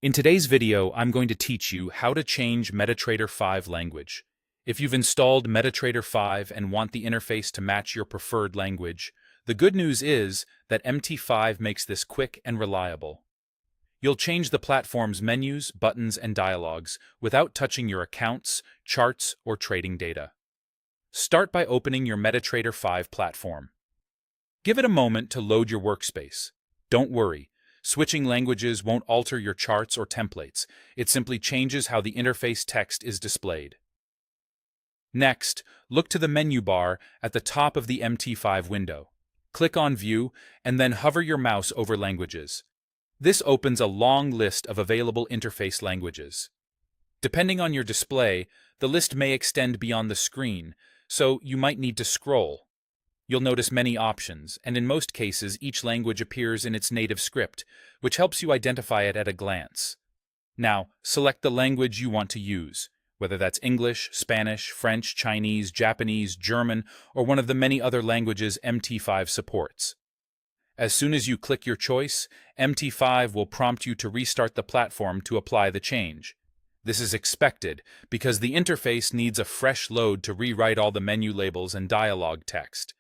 In today's video, I'm going to teach you how to change Metatrader 5 language. If you've installed Metatrader 5 and want the interface to match your preferred language, the good news is that MT5 makes this quick and reliable. You'll change the platform's menus, buttons, and dialogues without touching your accounts, charts, or trading data. Start by opening your Metatrader 5 platform. Give it a moment to load your workspace. Don't worry. Switching languages won't alter your charts or templates. It simply changes how the interface text is displayed. Next, look to the menu bar at the top of the MT5 window. Click on View and then hover your mouse over Languages. This opens a long list of available interface languages. Depending on your display, the list may extend beyond the screen, so you might need to scroll. You'll notice many options, and in most cases each language appears in its native script, which helps you identify it at a glance. Now, select the language you want to use, whether that's English, Spanish, French, Chinese, Japanese, German, or one of the many other languages MT5 supports. As soon as you click your choice, MT5 will prompt you to restart the platform to apply the change. This is expected because the interface needs a fresh load to rewrite all the menu labels and dialogue text.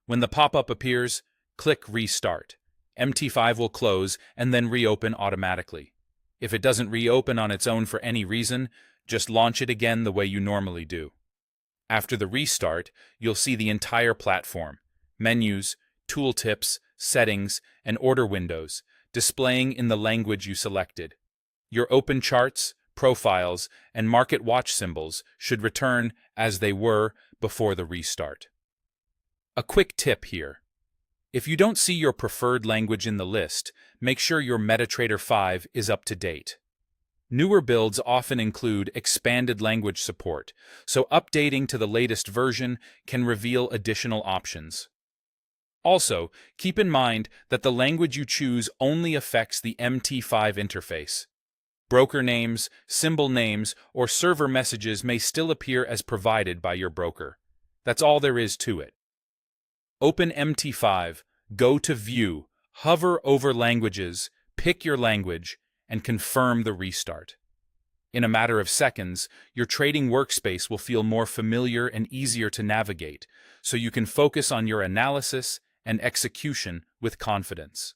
When the pop-up appears, click Restart. MT5 will close and then reopen automatically. If it doesn't reopen on its own for any reason, just launch it again the way you normally do. After the restart, you'll see the entire platform, menus, tooltips, settings, and order windows, displaying in the language you selected. Your open charts, profiles, and market watch symbols should return as they were before the restart. A quick tip here. If you don't see your preferred language in the list, make sure your Metatrader 5 is up to date. Newer builds often include expanded language support, so updating to the latest version can reveal additional options. Also, keep in mind that the language you choose only affects the MT5 interface. Broker names, symbol names, or server messages may still appear as provided by your broker. That's all there is to it. Open MT5, go to View, hover over Languages, pick your language, and confirm the restart. In a matter of seconds, your trading workspace will feel more familiar and easier to navigate, so you can focus on your analysis and execution with confidence.